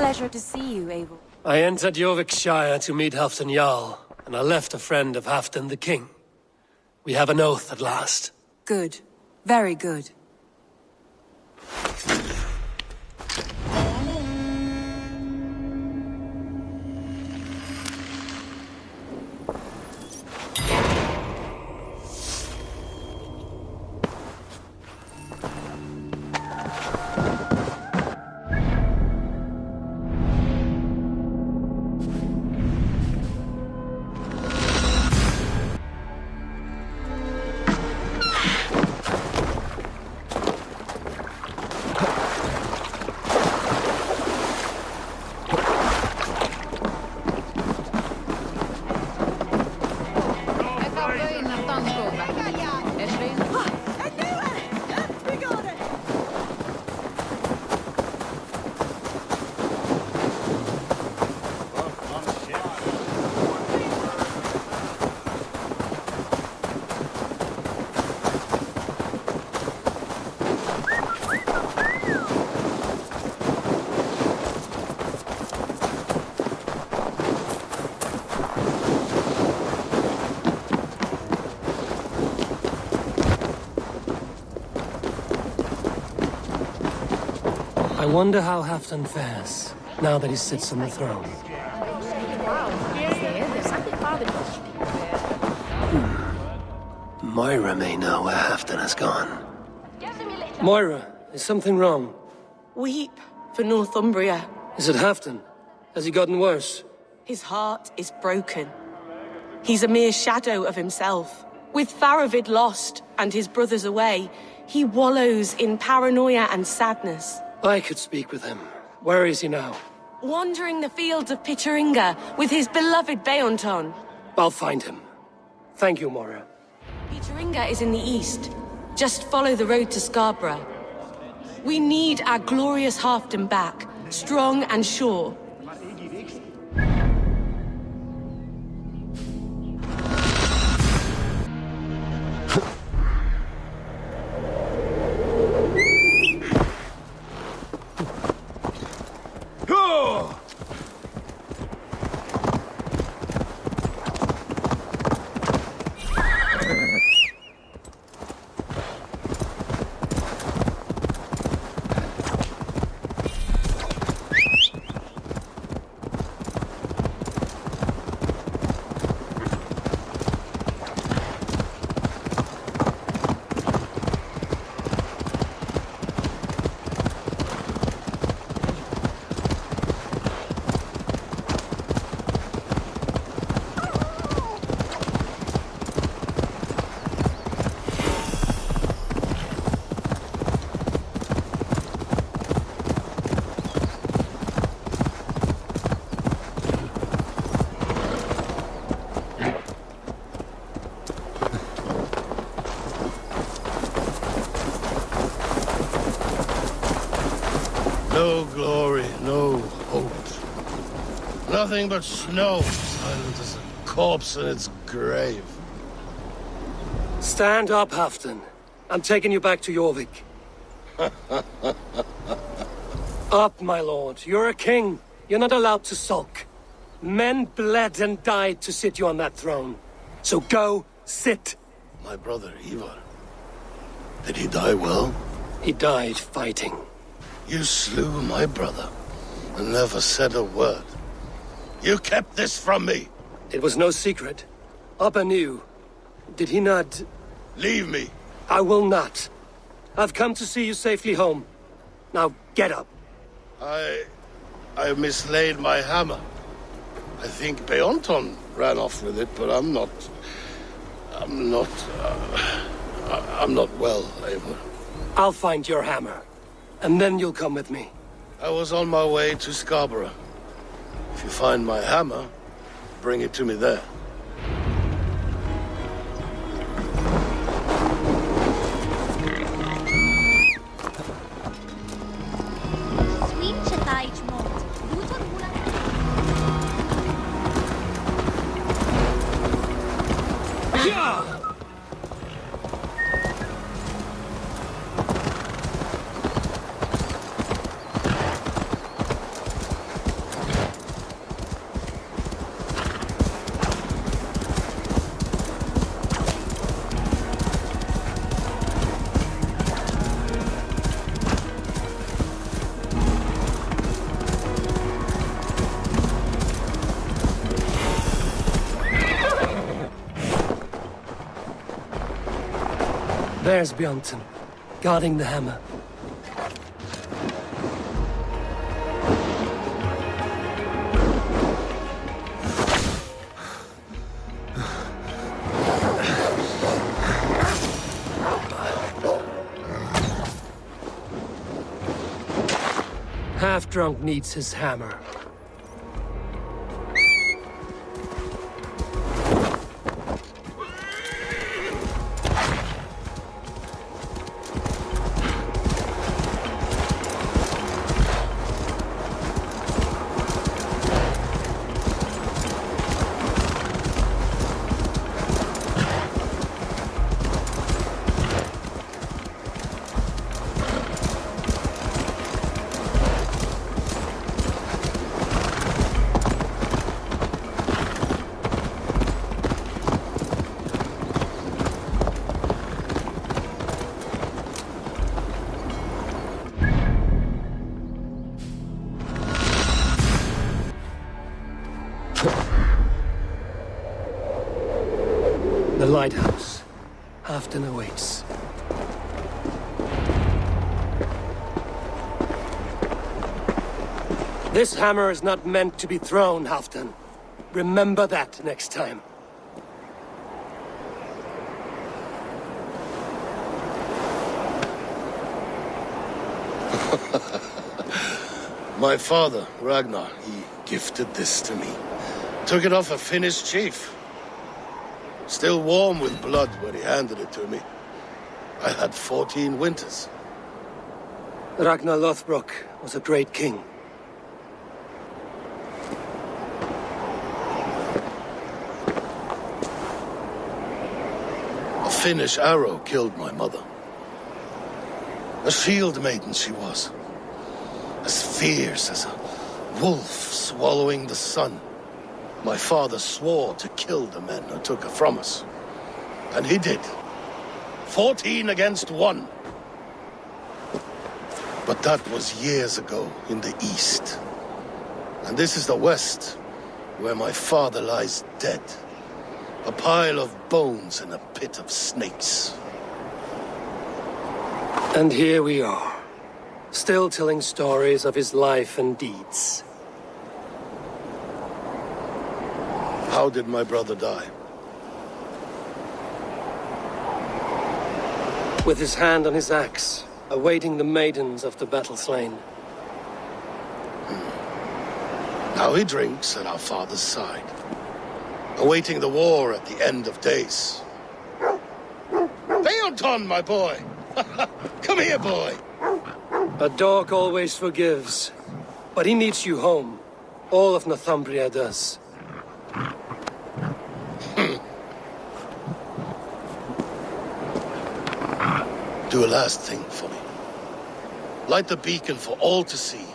pleasure to see you, Abel. I entered Yovikshire to meet Halfdan Jarl, and I left a friend of Halfdan the King. We have an oath at last. Good. Very good. I wonder how Halfdan fares, now that he sits on the throne. Moira may know where Halfdan has gone. Moira, is something wrong? Weep for Northumbria. Is it Halfdan? Has he gotten worse? His heart is broken. He's a mere shadow of himself. With Faravid lost and his brothers away, he wallows in paranoia and sadness. I could speak with him. Where is he now? Wandering the fields of Picharinga with his beloved Beonton. I'll find him. Thank you, Moira. Picharinga is in the east. Just follow the road to Scarborough. We need our glorious Halfdan back, strong and sure. No glory, no hope. Nothing but snow, silent as a corpse in its grave. Stand up, Halfdan. I'm taking you back to Jorvik. Up, my lord. You're a king. You're not allowed to sulk. Men bled and died to sit you on that throne. So go, sit. My brother, Ivar. Did he die well? He died fighting. You slew my brother and never said a word. You kept this from me. It was no secret. Abba knew. Did he not? Leave me. I will not. I've come to see you safely home. Now get up. I mislaid my hammer. I think Beonton ran off with it, but I'm not well, Eivor. I'll find your hammer. And then you'll come with me. I was on my way to Scarborough. If you find my hammer, bring it to me there. There's Bjornton, guarding the hammer. Half-drunk needs his hammer. The lighthouse. Halfton awaits. This hammer is not meant to be thrown, Halfton. Remember that next time. My father, Ragnar, he gifted this to me. Took it off a Finnish chief. Still warm with blood when he handed it to me. I had 14 winters. Ragnar Lothbrok was a great king. A Finnish arrow killed my mother. A shield maiden she was. As fierce as a wolf swallowing the sun. My father swore to kill the men who took her from us. And he did. 14 against 1. But that was years ago in the east. And this is the west, where my father lies dead. A pile of bones in a pit of snakes. And here we are, still telling stories of his life and deeds. How did my brother die? With his hand on his axe, awaiting the maidens of the battle slain. Now he drinks at our father's side, awaiting the war at the end of days. Beonton, my boy! Come here, boy! A dog always forgives, but he needs you home. All of Northumbria does. Do a last thing for me. Light the beacon for all to see,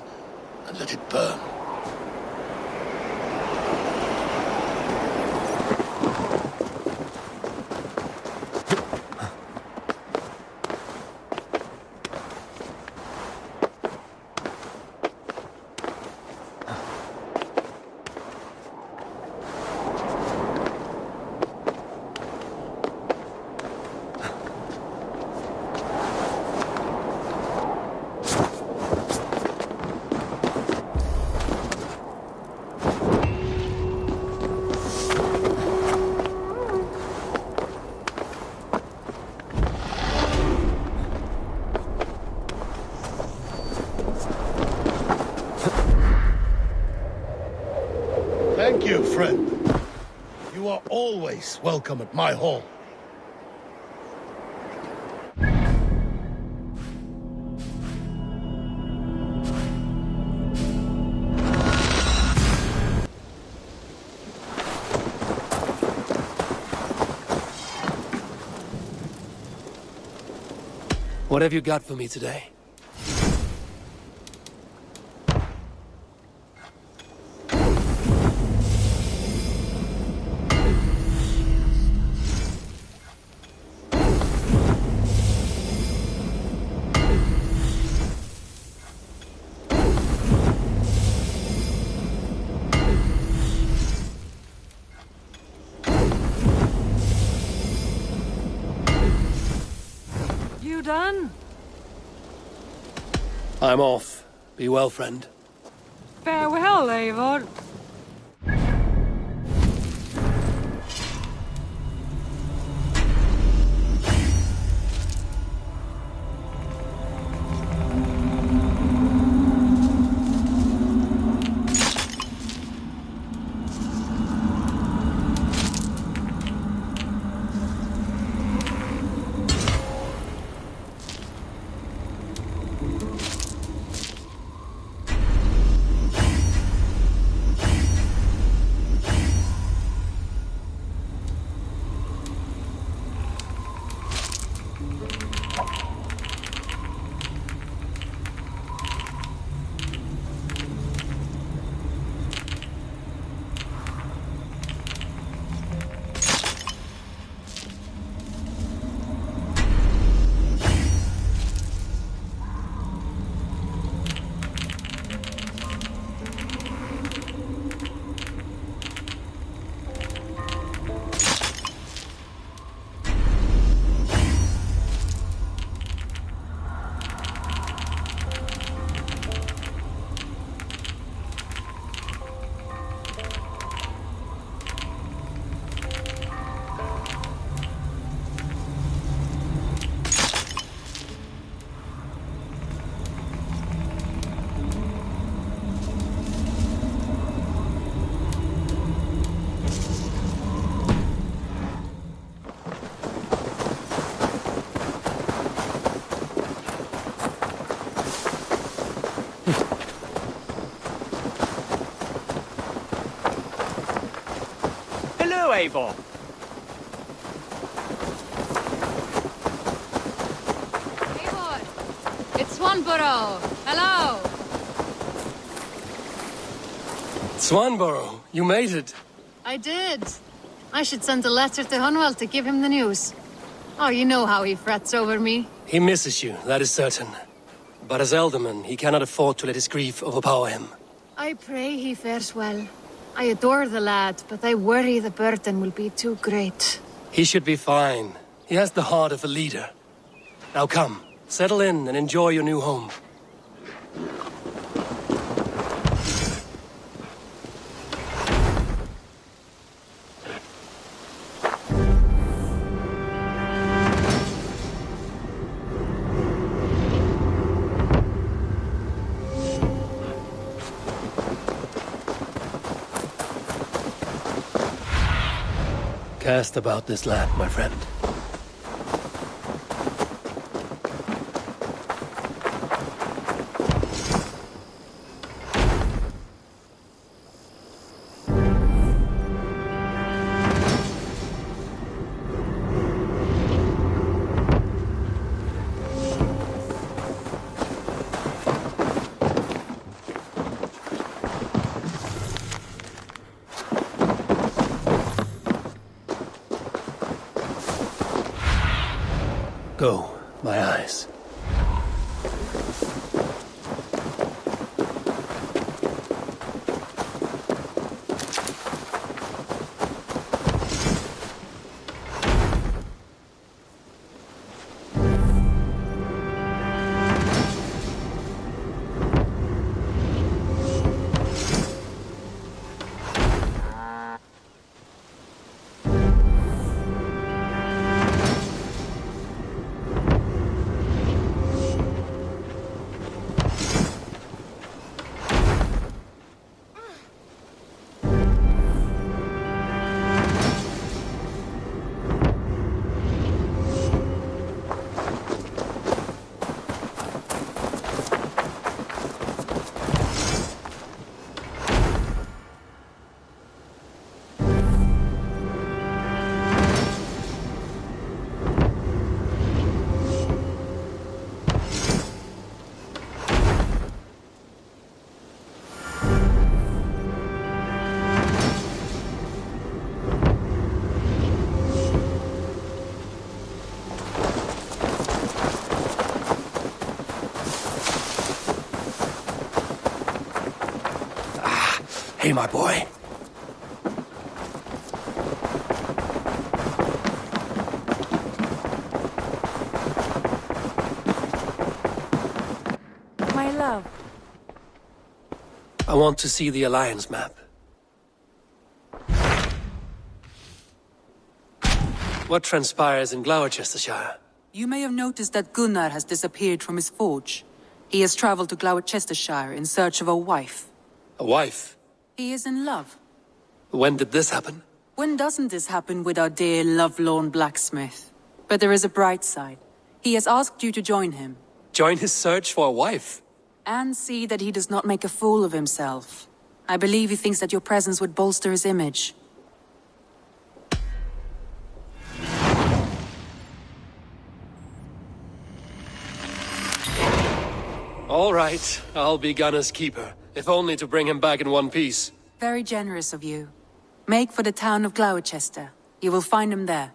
and let it burn. Thank you, friend. You are always welcome at my hall. What have you got for me today? you done? I'm off. Be well, friend. Farewell, Eivor. Eivor. Eivor, it's Swanborough. Hello. Swanborough, you made it. I did. I should send a letter to Hunwell to give him the news. Oh, you know how he frets over me. He misses you, that is certain. But as Elderman, he cannot afford to let his grief overpower him. I pray he fares well. I adore the lad, but I worry the burden will be too great. He should be fine. He has the heart of a leader. Now come, settle in and enjoy your new home. Cast about this land, my friend. Go, my eyes. Hey, my boy. I want to see the Alliance map. What transpires in Gloucestershire? You may have noticed that Gunnar has disappeared from his forge. He has traveled to Gloucestershire in search of a wife. A wife? He is in love. When did this happen? When doesn't this happen with our dear lovelorn blacksmith? But there is a bright side. He has asked you to join him. Join his search for a wife? And see that he does not make a fool of himself. I believe he thinks that your presence would bolster his image. All right, I'll be Gunner's keeper, if only to bring him back in one piece. Very generous of you. Make for the town of Gloucester. You will find him there.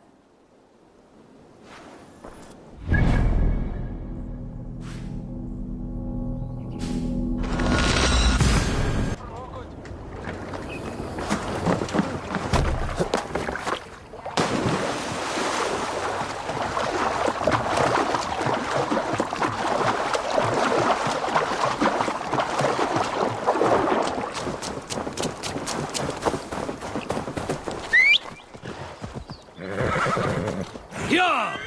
Yeah!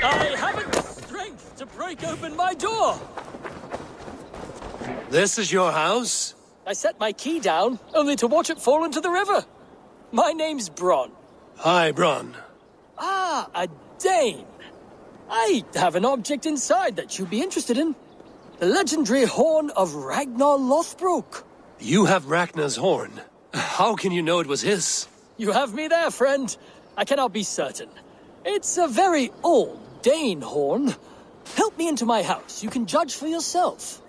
I haven't the strength to break open my door! This is your house? I set my key down, only to watch it fall into the river. My name's Bron. Hi, Bron. Ah, a Dane. I have an object inside that you'd be interested in. The legendary horn of Ragnar Lothbrok. You have Ragnar's horn. How can you know it was his? You have me there, friend. I cannot be certain. It's a very old Dane horn. Help me into my house. You can judge for yourself.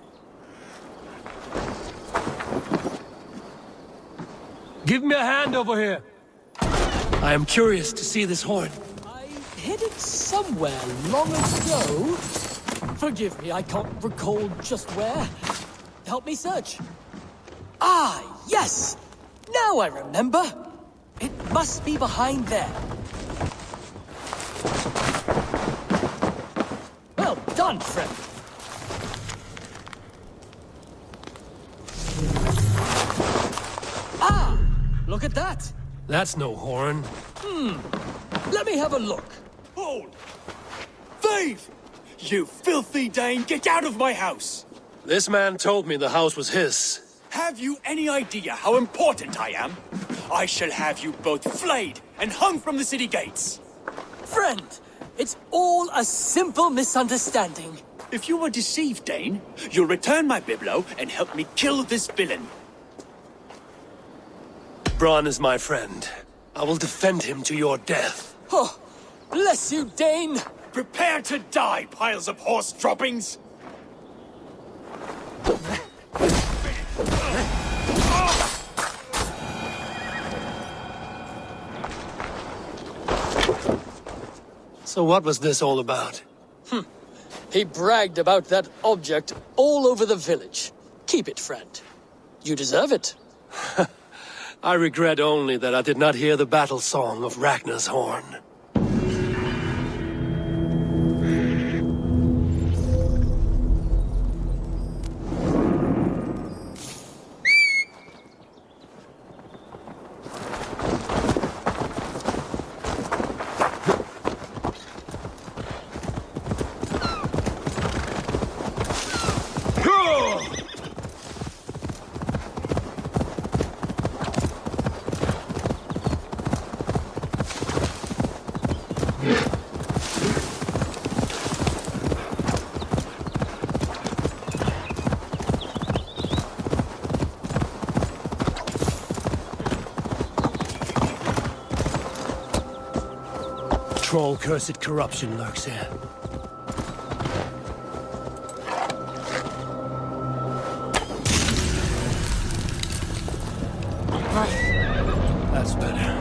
Give me a hand over here. I am curious to see this horn. I hid it somewhere long ago. Forgive me, I can't recall just where. Help me search. Ah, yes! Now I remember. It must be behind there. Well done, friend. Ah! Look at that! That's no horn. Let me have a look. Hold! Thief! You filthy Dane, get out of my house! This man told me the house was his. Have you any idea how important I am? I shall have you both flayed and hung from the city gates. Friend, it's all a simple misunderstanding. If you were deceived, Dane, you'll return my biblo and help me kill this villain. Bron is my friend. I will defend him to your death. Oh, bless you, Dane! Prepare to die, piles of horse droppings! So what was this all about? He bragged about that object all over the village. Keep it, friend. You deserve it. I regret only that I did not hear the battle song of Ragnar's horn. Troll-cursed corruption lurks here. That's better.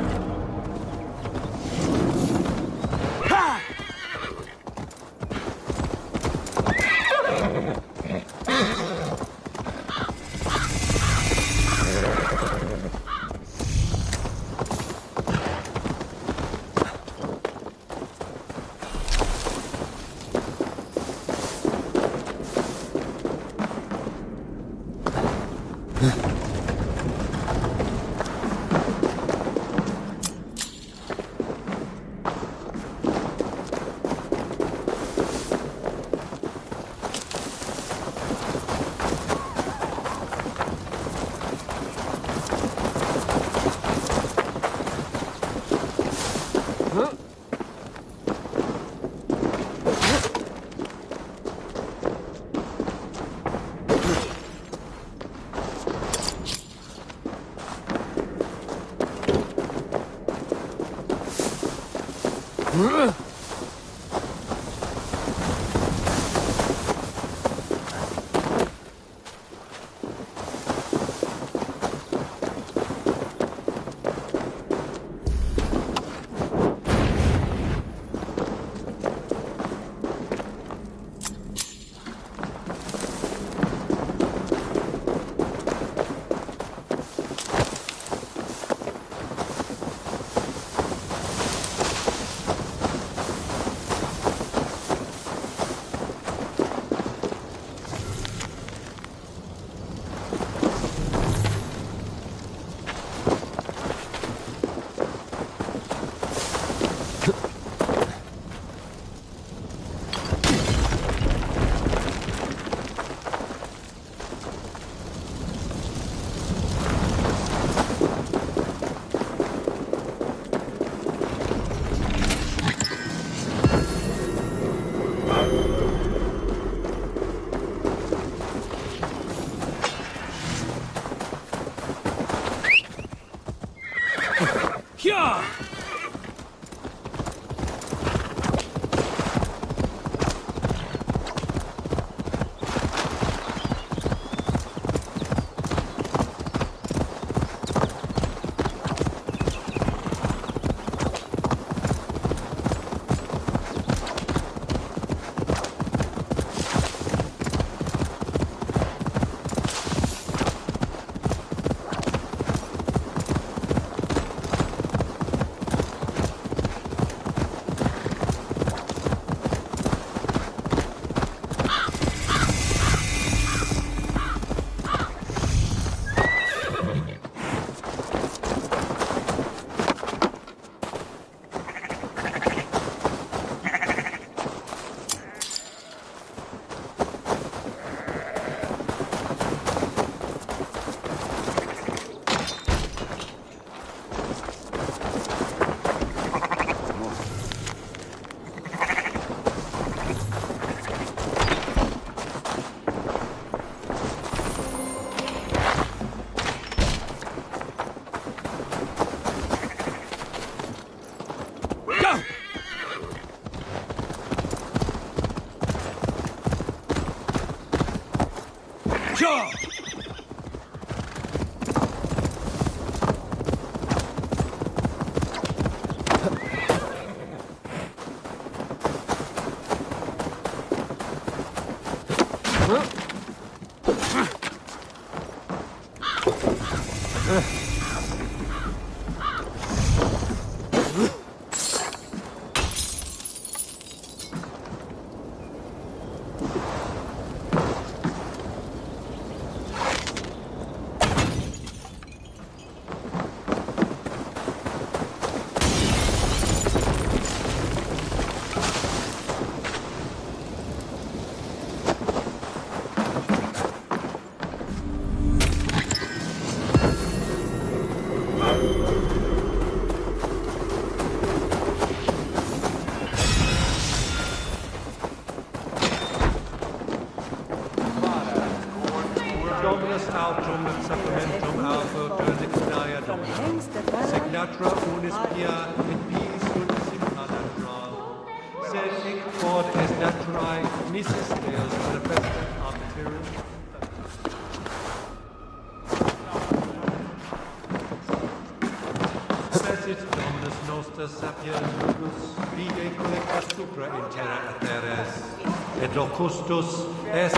Et locustus est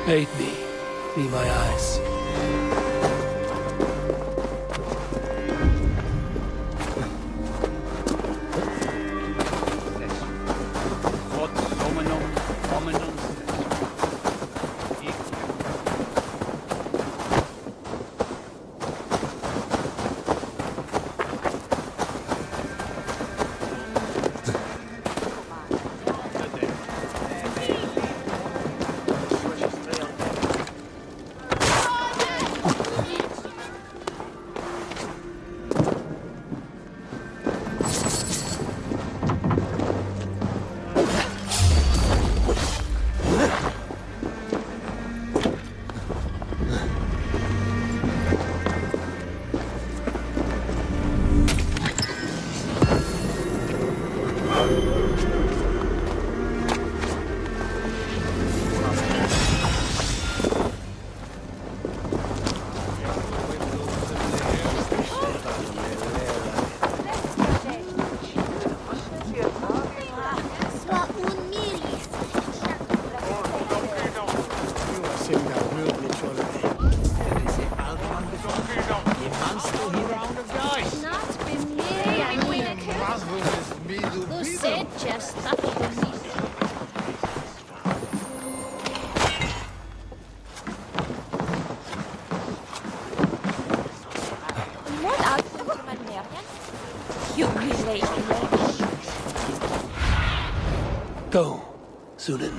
Aid me. Be my eyes. Go, Sunan.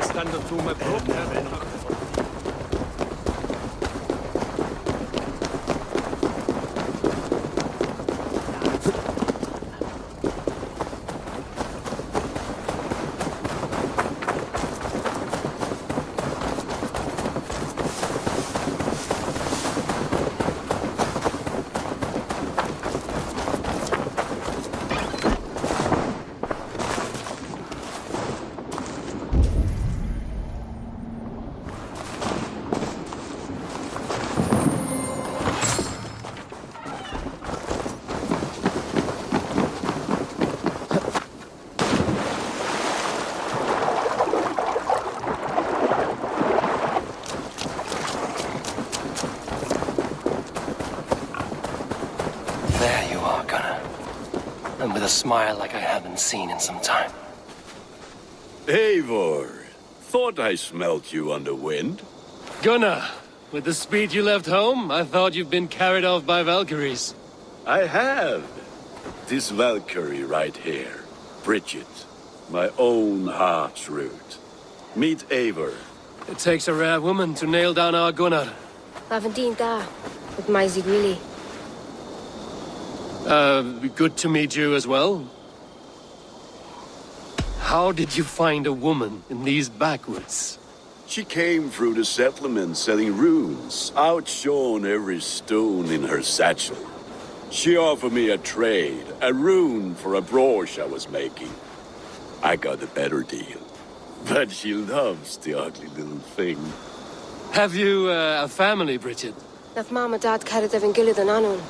Stando tu me propria. and with a smile like I haven't seen in some time. Eivor, thought I smelt you on the wind. Gunnar, with the speed you left home, I thought you'd been carried off by Valkyries. I have. This Valkyrie right here, Bridget, my own heart's root. Meet Eivor. It takes a rare woman to nail down our Gunnar. Lavendine da, with Maisy Greeley. Good to meet you as well. How did you find a woman in these backwoods? She came through the settlement selling runes, outshone every stone in her satchel. She offered me a trade, a rune for a brooch I was making. I got a better deal. But she loves the ugly little thing. Have you a family, Bridget? Naf mom and dad carried Evan Gillid and Anun.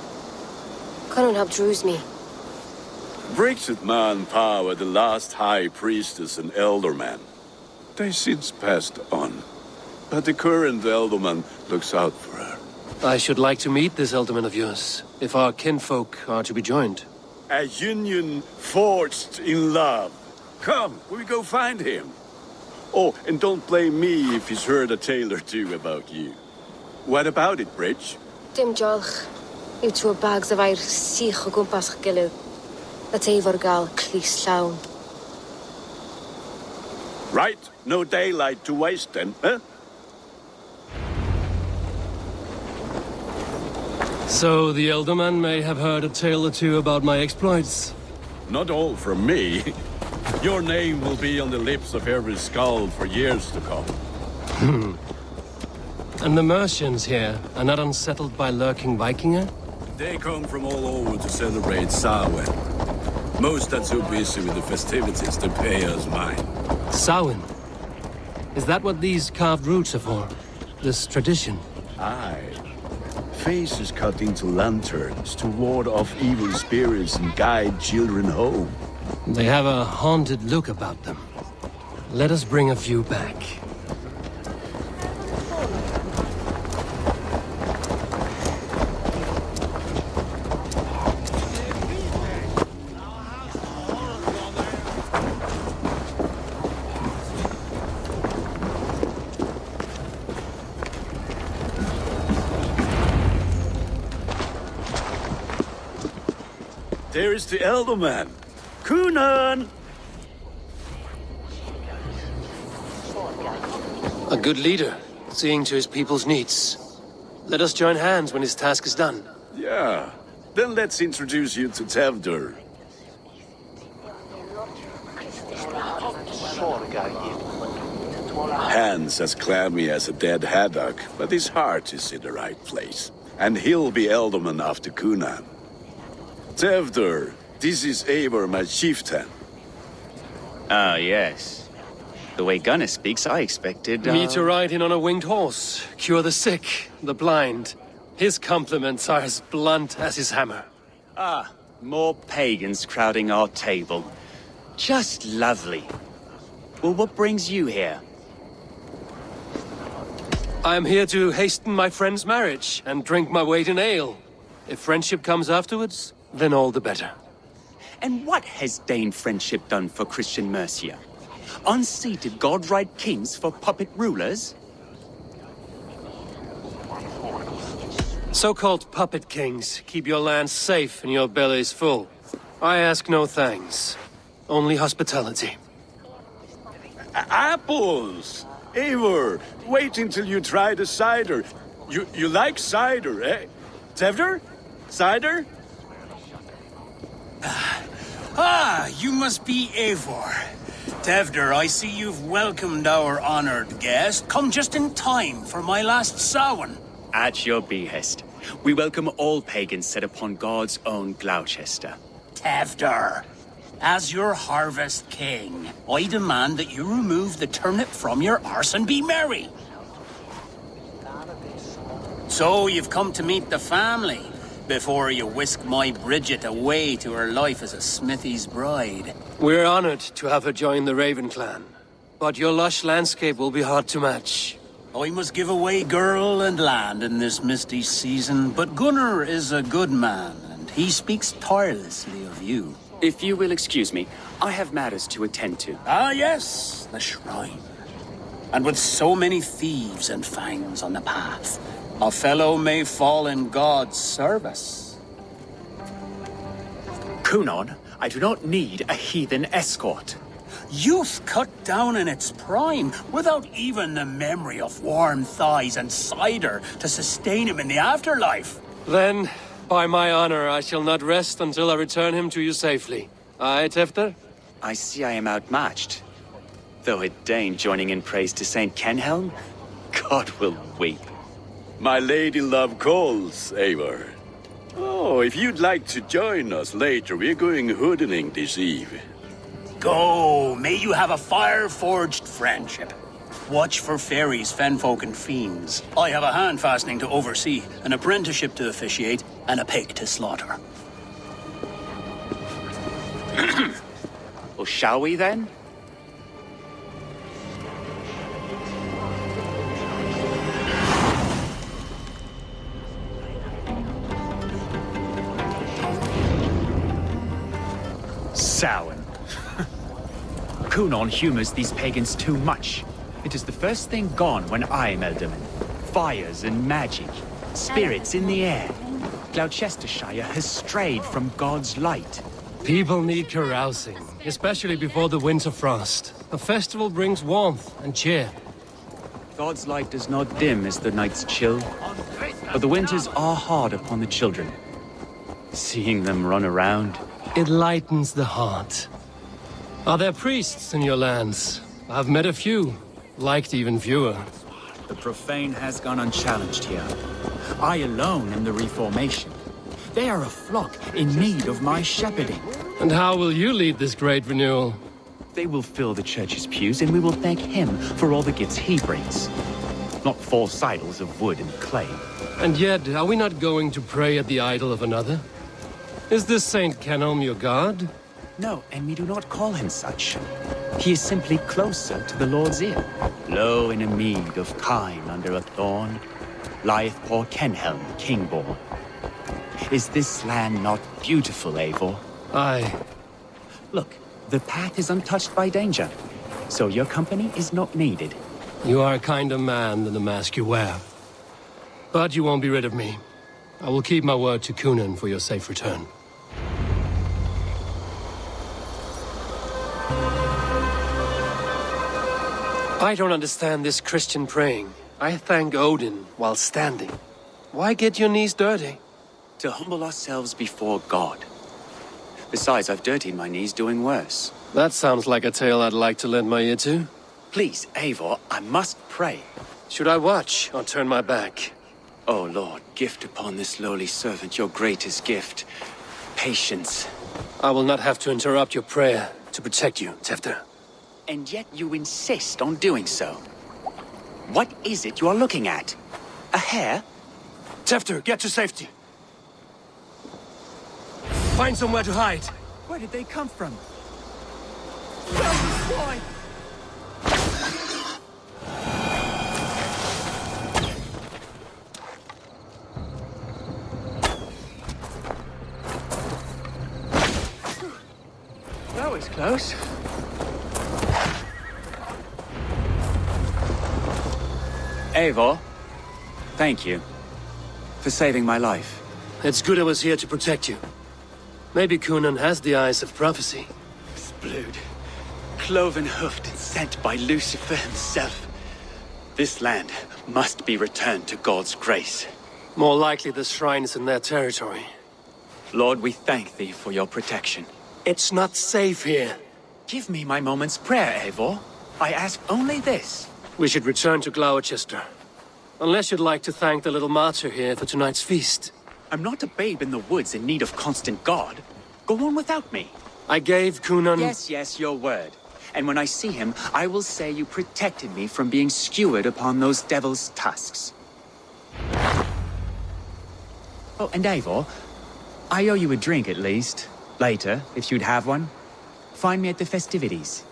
Couldn't help drews me. Bridget Man Pa were the last high priestess and elderman. They since passed on. But the current elderman looks out for her. I should like to meet this elderman of yours, if our kinfolk are to be joined. A union forged in love. Come, we go find him. Oh, and don't blame me if he's heard a tale or two about you. What about it, Bridge? Dim Jolch. You two bags of air sich o gwmpas gilydd. That's Eivor gal clis llawn. Right, no daylight to waste then, huh? So the elderman may have heard a tale or two about my exploits. Not all from me. Your name will be on the lips of every skull for years to come. And the Mercians here are not unsettled by lurking Vikinger? They come from all over to celebrate Samhain. Most are too busy with the festivities to pay us mind. Samhain? Is that what these carved roots are for? This tradition? Aye. Faces cut into lanterns to ward off evil spirits and guide children home. They have a haunted look about them. Let us bring a few back. There is the Elderman. Kunan! A good leader, seeing to his people's needs. Let us join hands when his task is done. Yeah. Then let's introduce you to Tevdur. Hands as clammy as a dead haddock, but his heart is in the right place. And he'll be Elderman after Kunan. Tevdur, this is Eivor, my chieftain. Ah, yes. The way Gunnar speaks, I expected, Me to ride in on a winged horse, cure the sick, the blind. His compliments are as blunt as his hammer. Ah, more pagans crowding our table. Just lovely. Well, what brings you here? I am here to hasten my friend's marriage and drink my weight in ale. If friendship comes afterwards, then all the better. And what has Dane friendship done for Christian Mercia? Unseated godright kings for puppet rulers? So-called puppet kings keep your lands safe and your bellies full. I ask no thanks, only hospitality. Apples! Eivor, wait until you try the cider. You like cider, eh? Tevdur? Cider? Ah, you must be Eivor. Tevdur, I see you've welcomed our honored guest. Come just in time for my last Samhain. At your behest. We welcome all pagans set upon God's own Gloucester. Tevdur, as your harvest king, I demand that you remove the turnip from your arse and be merry. So you've come to meet the family before you whisk my Bridget away to her life as a smithy's bride. We're honored to have her join the Raven clan, but your lush landscape will be hard to match. I must give away girl and land in this misty season, but Gunnar is a good man, and he speaks tirelessly of you. If you will excuse me, I have matters to attend to. Ah, yes, the shrine. And with so many thieves and fangs on the path, a fellow may fall in God's service. Kunon, I do not need a heathen escort. Youth cut down in its prime, without even the memory of warm thighs and cider to sustain him in the afterlife. Then, by my honor, I shall not rest until I return him to you safely. Aye, Tefter? I see I am outmatched. Though a Dane joining in praise to Saint Kenhelm, God will weep. My lady love calls, Eivor. Oh, if you'd like to join us later, we're going hoodening this eve. Go, may you have a fire-forged friendship. Watch for fairies, fenfolk, and fiends. I have a hand fastening to oversee, an apprenticeship to officiate, and a pig to slaughter. Well, shall we then? Samhain. Kunon humors these pagans too much. It is the first thing gone when I am Elderman. Fires and magic, spirits in the air. Gloucestershire has strayed from God's light. People need carousing, especially before the winter frost. A festival brings warmth and cheer. God's light does not dim as the nights chill, but the winters are hard upon the children. Seeing them run around, it lightens the heart. Are there priests in your lands? I've met a few, liked even fewer. The profane has gone unchallenged here. I alone am the Reformation. They are a flock in need of my shepherding. And how will you lead this great renewal? They will fill the church's pews, and we will thank him for all the gifts he brings. Not false idols of wood and clay. And yet, are we not going to pray at the idol of another? Is this Saint Kenelm your god? No, and we do not call him such. He is simply closer to the Lord's ear. Low in a mead of kine under a thorn, lieth poor Kenhelm, king-born. Is this land not beautiful, Eivor? Aye. Look, the path is untouched by danger, so your company is not needed. You are a kinder man than the mask you wear. But you won't be rid of me. I will keep my word to Kunan for your safe return. I don't understand this Christian praying. I thank Odin while standing. Why get your knees dirty? To humble ourselves before God. Besides, I've dirtied my knees doing worse. That sounds like a tale I'd like to lend my ear to. Please, Eivor, I must pray. Should I watch or turn my back? Oh, Lord, gift upon this lowly servant your greatest gift. Patience. I will not have to interrupt your prayer to protect you, Tefter. And yet you insist on doing so. What is it you are looking at? A hare? Tefter, get to safety. Find somewhere to hide. Where did they come from? That was close. Eivor, thank you for saving my life. It's good I was here to protect you. Maybe Kunan has the eyes of prophecy. Blood, cloven-hoofed and sent by Lucifer himself. This land must be returned to God's grace. More likely the shrine is in their territory. Lord, we thank thee for your protection. It's not safe here. Give me my moment's prayer, Eivor. I ask only this. We should return to Gloucester. Unless you'd like to thank the little martyr here for tonight's feast. I'm not a babe in the woods in need of constant guard. Go on without me. I gave Kunan... Yes, your word. And when I see him, I will say you protected me from being skewered upon those devil's tusks. Oh, and Eivor, I owe you a drink at least. Later, if you'd have one. Find me at the festivities.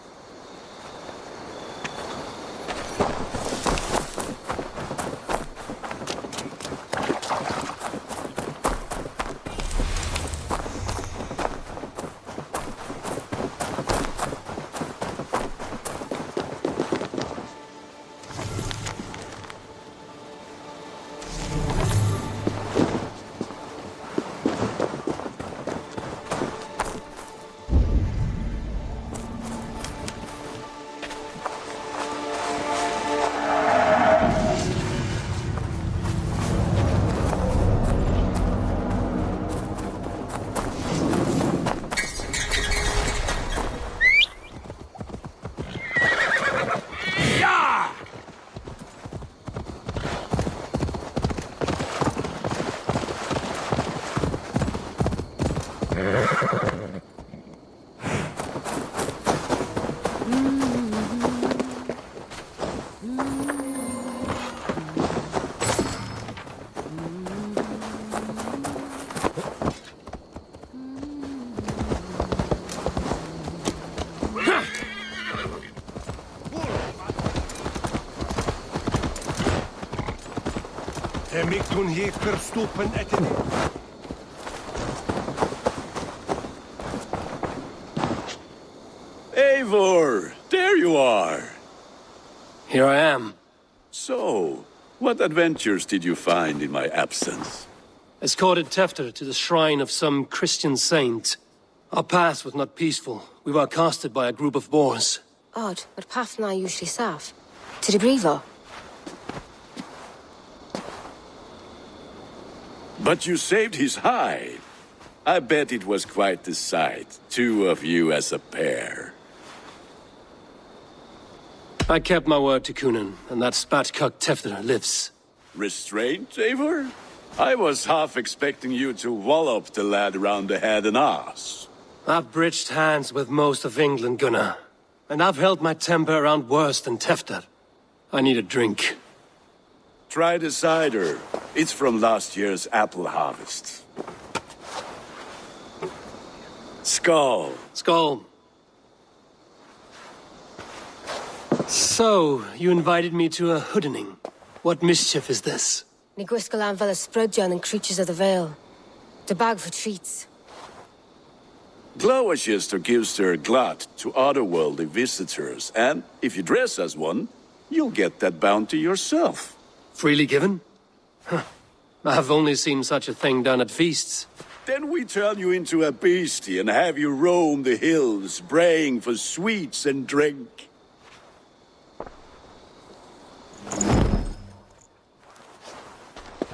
Eivor, there you are. Here I am. So, what adventures did you find in my absence? Escorted Tefter to the shrine of some Christian saint. Our path was not peaceful. We were accosted by a group of boars. Odd, but path na usually safe. To the brievo. But you saved his hide. I bet it was quite the sight, two of you as a pair. I kept my word to Kunan, and that spatcock Tefter lives. Restraint, Eivor? I was half expecting you to wallop the lad around the head and ass. I've bridged hands with most of England, Gunnar. And I've held my temper around worse than Tefter. I need a drink. Try the cider. It's from last year's apple harvest. Skull. Skull. So, you invited me to a hoodening. What mischief is this? Ni gwisgalan fel ysbrydion and creatures of the Vale. The bag for treats. Glowachester gives their glut to otherworldly visitors, and if you dress as one, you'll get that bounty yourself. Freely given? Huh. I've only seen such a thing done at feasts. Then we turn you into a beastie and have you roam the hills, braying for sweets and drink.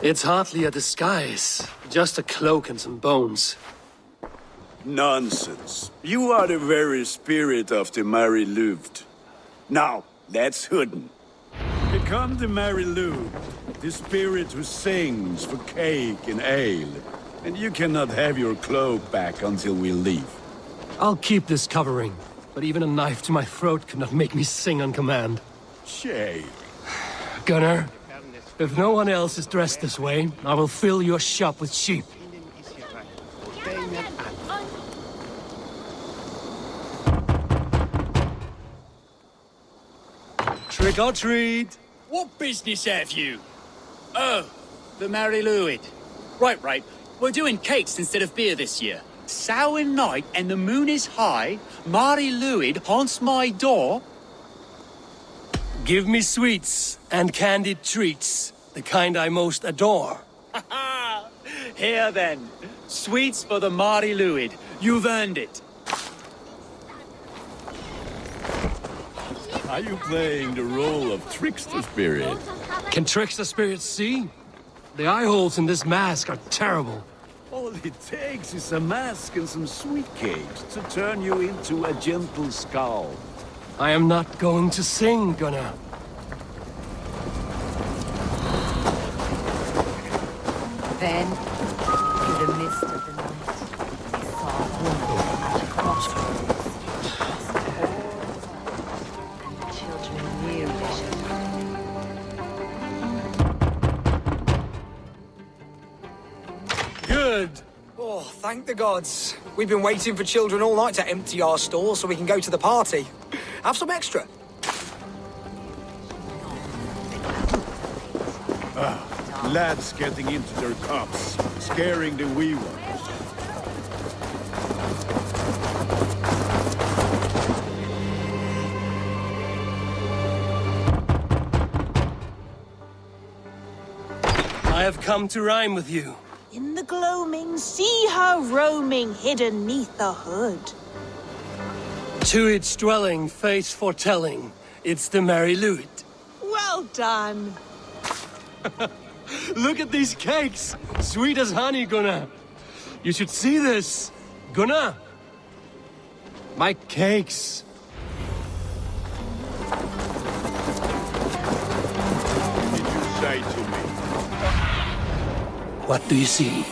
It's hardly a disguise. Just a cloak and some bones. Nonsense. You are the very spirit of the Mary Louved. Now, let's hooden. Become the Mary Louved, the spirit who sings for cake and ale. And you cannot have your cloak back until we leave. I'll keep this covering, but even a knife to my throat could not make me sing on command. Shame. Gunnar, if no one else is dressed this way, I will fill your shop with sheep. Trick or treat! What business have you? Oh, the Mary Louid. Right. We're doing cakes instead of beer this year. Samhain night and the moon is high. Mary Louid haunts my door. Give me sweets and candied treats, the kind I most adore. Here then, sweets for the Mary Louid. You've earned it. Are you playing the role of trickster spirit? Can trickster spirits see? The eye holes in this mask are terrible. All it takes is a mask and some sweet cakes to turn you into a gentle skull. I am not going to sing, Gunnar. Then, through the mist of the night, he saw a woman at a crossroads. And the children near vision. Good. Oh, thank the gods. We've been waiting for children all night to empty our stores so we can go to the party. Have some extra. Lads getting into their cups, scaring the wee ones. I have come to rhyme with you. In the gloaming, see her roaming hidden neath the hood. To its dwelling, face foretelling, it's the Mary Louid. Well done. Look at these cakes! Sweet as honey, Gunnar. You should see this. Gunnar! My cakes. What did you say to me? What do you see?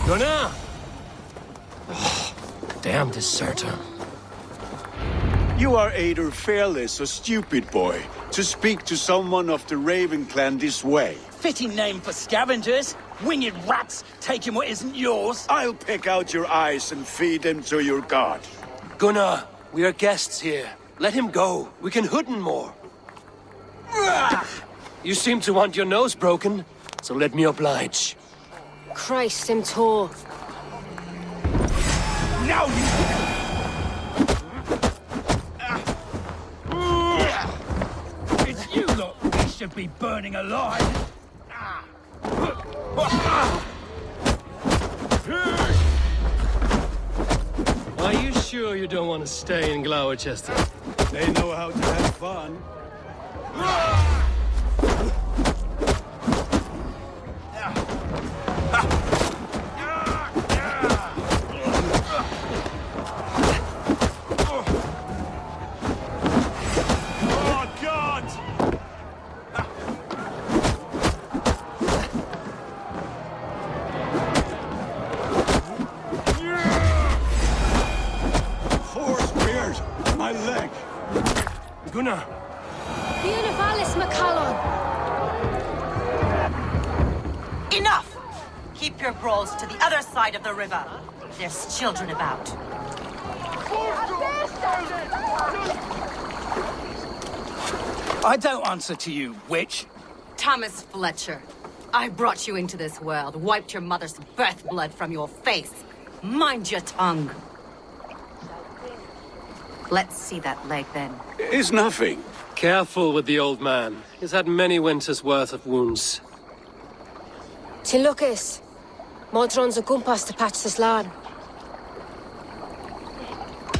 Gunnar! Oh, damn deserter. You are either fearless or stupid, boy, to speak to someone of the Raven clan this way. Fitting name for scavengers. Winged rats, taking what isn't yours. I'll pick out your eyes and feed them to your god. Gunnar, we are guests here. Let him go. We can hood him more. You seem to want your nose broken, so let me oblige. Christ, him tall. Now you... It's you lot we should be burning alive. Are you sure you don't want to stay in Gloucester? They know how to have fun. Gunnar! Enough! Keep your brawls to the other side of the river. There's children about. I don't answer to you, witch. Thomas Fletcher, I brought you into this world, wiped your mother's birth blood from your face. Mind your tongue. Let's see that leg, then. It's nothing. Careful with the old man. He's had many winters' worth of wounds. Tilukis. Modron's a gumpas to patch this land.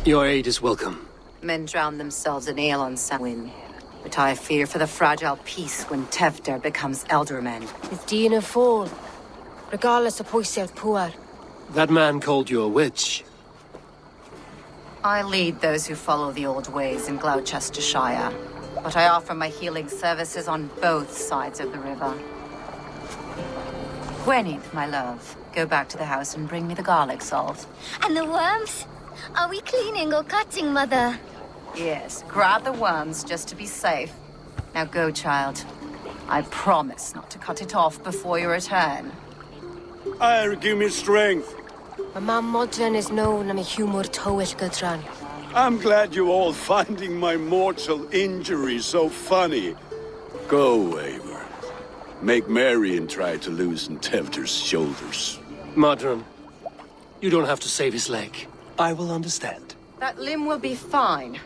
Your aid is welcome. Men drown themselves in ale on Samhain. But I fear for the fragile peace when Tevder becomes eldermen. It's Dean of Fall. Regardless of Poisiel Puar. That man called you a witch. I lead those who follow the old ways in Gloucestershire, but I offer my healing services on both sides of the river. Gwyneth, my love, go back to the house and bring me the garlic salt. And the worms? Are we cleaning or cutting, Mother? Yes, grab the worms just to be safe. Now go, child. I promise not to cut it off before you return. Give me strength. My mom Modron is known I'm a humor toish Gudran. I'm glad you're all finding my mortal injury so funny. Go, Eivor. Make merry and try to loosen Tevder's shoulders. Modron, you don't have to save his leg. I will understand. That limb will be fine,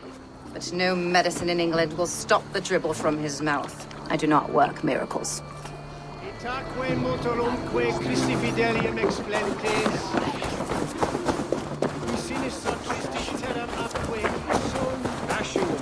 but no medicine in England will stop the dribble from his mouth. I do not work miracles. Itaque motorumque Christi fidelium explentes. Sinis satristi terram apque son ascium.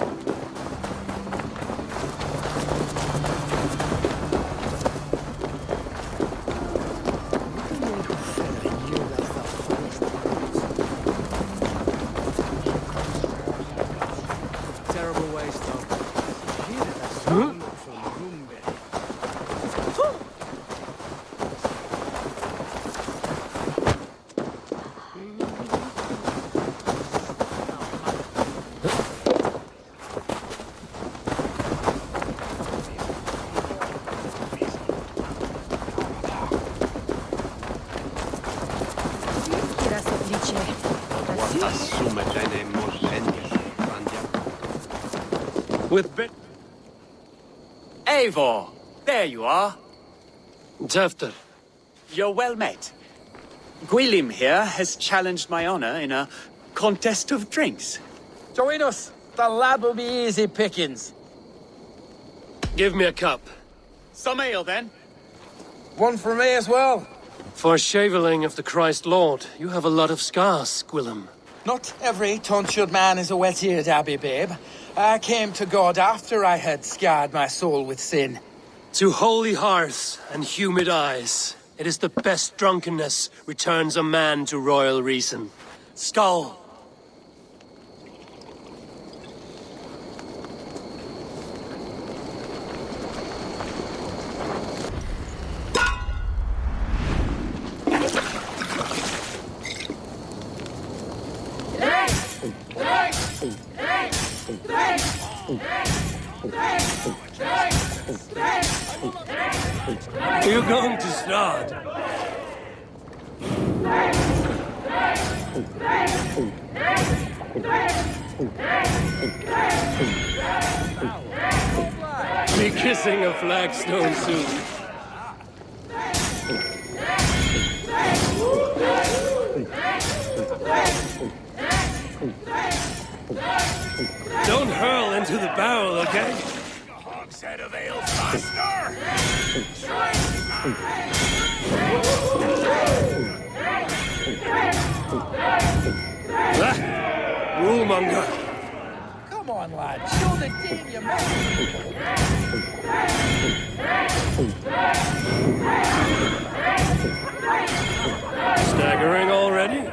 Terrible waste, though. With bit... Eivor, there you are. Tevder. You're well met. Gwilym here has challenged my honor in a contest of drinks. Join us. The lad will be easy pickings. Give me a cup. Some ale, then. One for me as well. For shaveling of the Christ Lord, you have a lot of scars, Gwilym. Not every tonsured man is a wet-eared abbey, babe. I came to God after I had scarred my soul with sin. To holy hearths and humid eyes, it is the best drunkenness returns a man to royal reason. Skull! Are you going to start? Be kissing a flagstone soon. Don't hurl into the barrel, okay? Hogshead of ale faster! Rulemonger. Come on, lad. Show the team you Staggering already?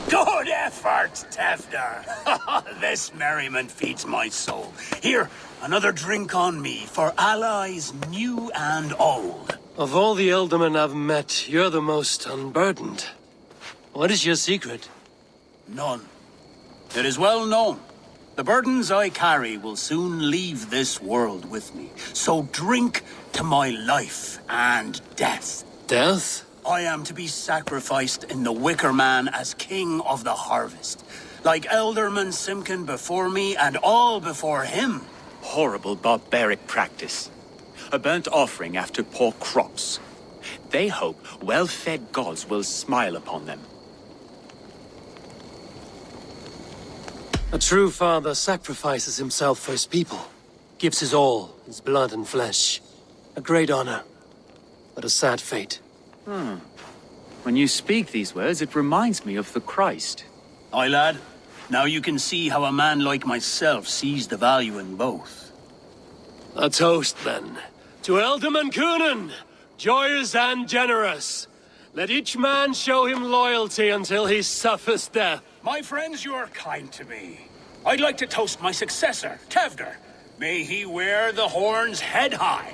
Good effort, Tefder. This merriment feeds my soul. Here, another drink on me for allies new and old. Of all the Ealdormen I've met, you're the most unburdened. What is your secret? None. It is well known. The burdens I carry will soon leave this world with me. So drink to my life and death. Death? I am to be sacrificed in the Wicker Man as king of the harvest. Like Elderman Simkin before me and all before him. Horrible barbaric practice. A burnt offering after poor crops. They hope well-fed gods will smile upon them. A true father sacrifices himself for his people. Gives his all, his blood and flesh. A great honor, but a sad fate. When you speak these words, it reminds me of the Christ. Aye, lad. Now you can see how a man like myself sees the value in both. A toast, then. To Ealdorman Coonan, joyous and generous. Let each man show him loyalty until he suffers death. My friends, you are kind to me. I'd like to toast my successor, Tefder. May he wear the horns head high.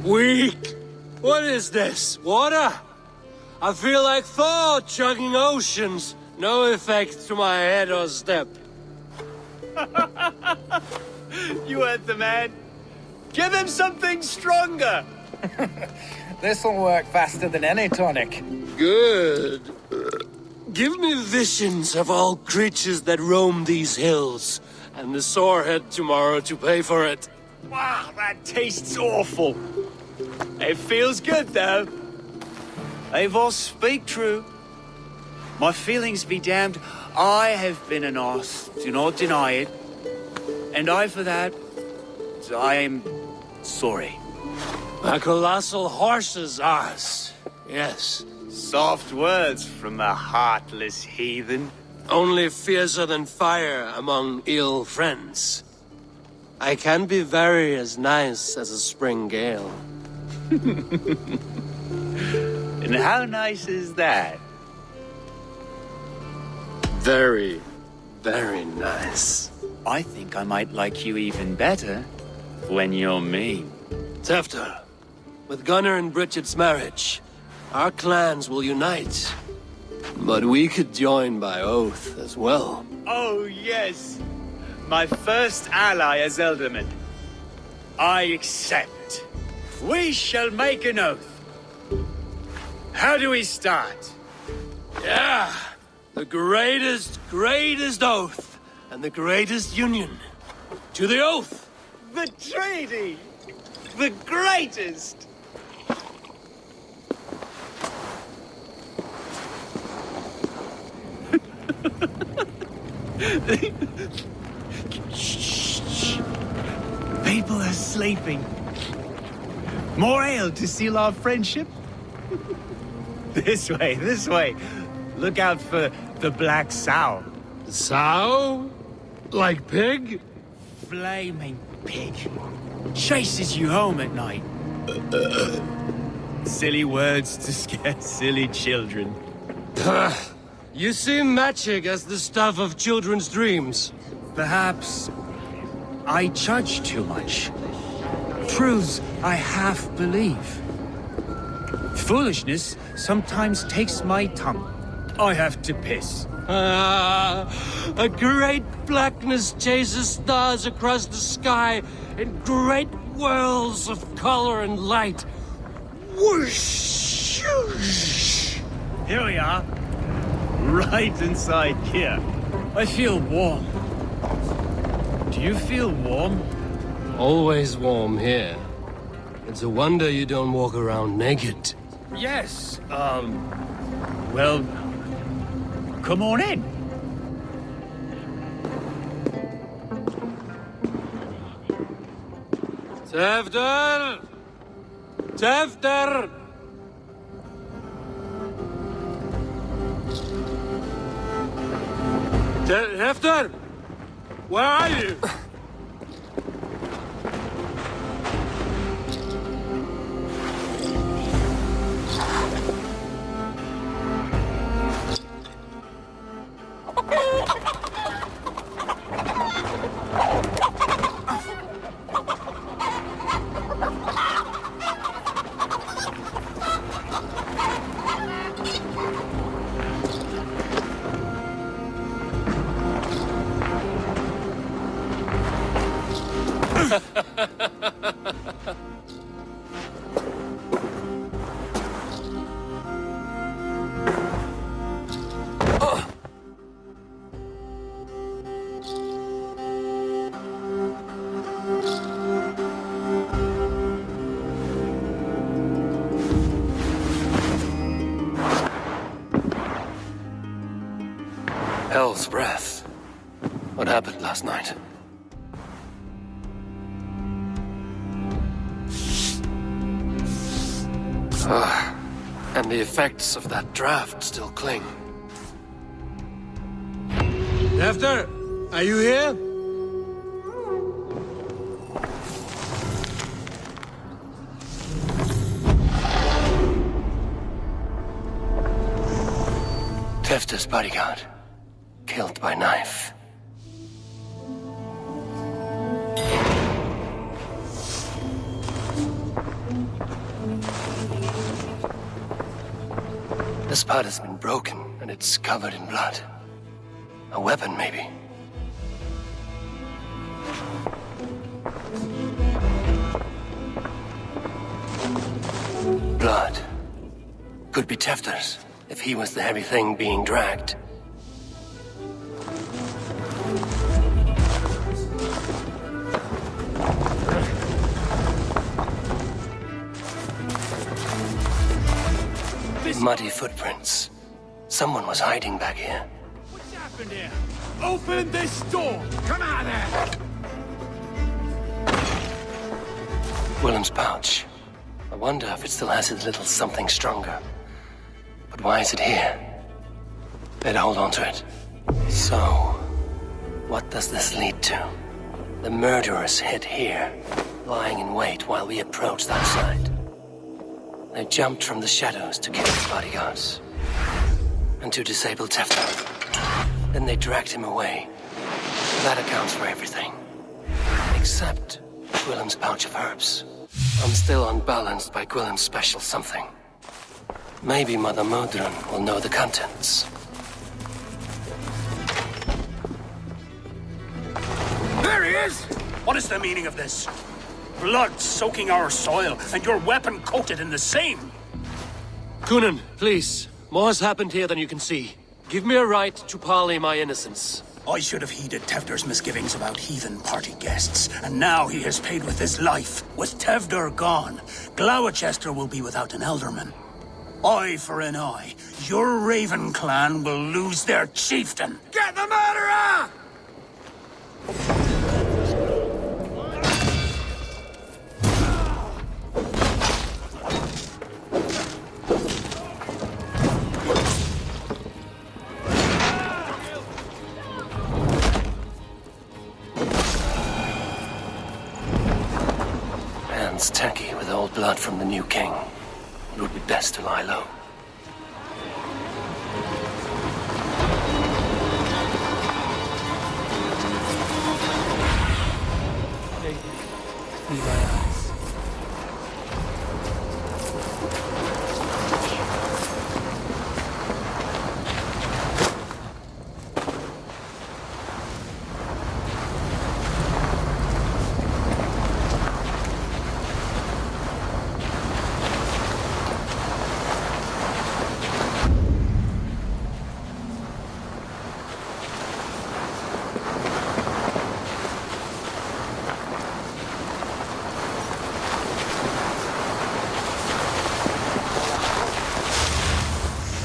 Weak! What is this? Water? I feel like Thor chugging oceans. No effect to my head or step. You heard the man. Give him something stronger. This'll work faster than any tonic. Good. Give me visions of all creatures that roam these hills, and the sorehead tomorrow to pay for it. Wow, that tastes awful. It feels good, though. Eivor, speak true. My feelings be damned. I have been an arse, do not deny it. And I, for that, I am sorry. A colossal horse's arse, yes. Soft words from a heartless heathen. Only fiercer than fire among ill friends. I can be very as nice as a spring gale. And how nice is that? Very, very nice. I think I might like you even better when you're mean. Tefter, with Gunnar and Bridget's marriage, our clans will unite. But we could join by oath as well. Oh, yes. My first ally as Ealdorman. I accept. We shall make an oath. How do we start? Yeah, the greatest oath and the greatest union. To the oath! The treaty! The greatest! Shh. People are sleeping. More ale to seal our friendship? This way. Look out for the black sow. Sow? Like pig? Flaming pig. Chases you home at night. Silly words to scare silly children. You see magic as the stuff of children's dreams. Perhaps I judge too much. Truths I half believe. Foolishness sometimes takes my tongue. I have to piss. A great blackness chases stars across the sky in great whirls of color and light. Whoosh! Here we are. Right inside here. I feel warm. Do you feel warm? Always warm here. It's a wonder you don't walk around naked. Yes, well, come on in. Tefter! Tefter! Tefter! Where are you? Hell's breath. What happened last night? And the effects of that draft still cling. Tefter, are you here? Tefter's bodyguard. Killed by knife. The spot has been broken, and it's covered in blood. A weapon, maybe. Blood. Could be Tefter's, if he was the heavy thing being dragged. Muddy footprints. Someone was hiding back here. What's happened here? Open this door! Come out there! Willem's pouch. I wonder if it still has his little something stronger. But why is it here? Better hold on to it. So, what does this lead to? The murderers hid here, lying in wait while we approached outside. They jumped from the shadows to kill the bodyguards. And to disable Tefter. Then they dragged him away. That accounts for everything. Except Willem's pouch of herbs. I'm still unbalanced by Willem's special something. Maybe Mother Modron will know the contents. There he is! What is the meaning of this? Blood soaking our soil, and your weapon coated in the same! Kunin, please. More has happened here than you can see. Give me a right to parley my innocence. I should have heeded Tevder's misgivings about heathen party guests, and now he has paid with his life. With Tevder gone, Gloucester will be without an elderman. Eye for an eye. Your Raven clan will lose their chieftain. Get the murderer! It's tacky with old blood from the new king. It would be best to lie low.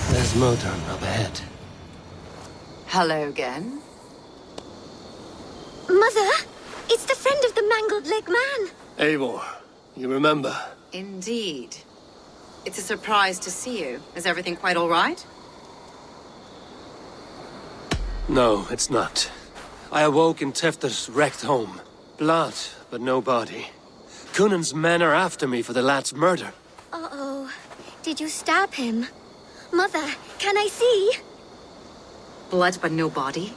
There's Modon up ahead. Hello again. Mother, it's the friend of the mangled leg man. Eivor, you remember? Indeed. It's a surprise to see you. Is everything quite all right? No, it's not. I awoke in Tefter's wrecked home. Blood, but no body. Cunan's men are after me for the lad's murder. Uh-oh. Did you stab him? Mother, can I see? Blood but no body?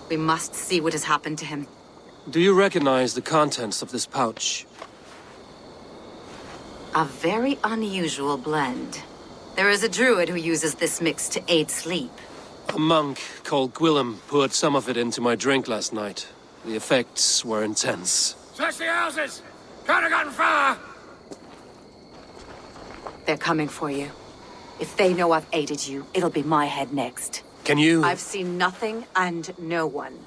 We must see what has happened to him. Do you recognize the contents of this pouch? A very unusual blend. There is a druid who uses this mix to aid sleep. A monk called Gwillem poured some of it into my drink last night. The effects were intense. Search the houses! Could have gotten far! They're coming for you. If they know I've aided you, it'll be my head next. Can you... I've seen nothing and no one.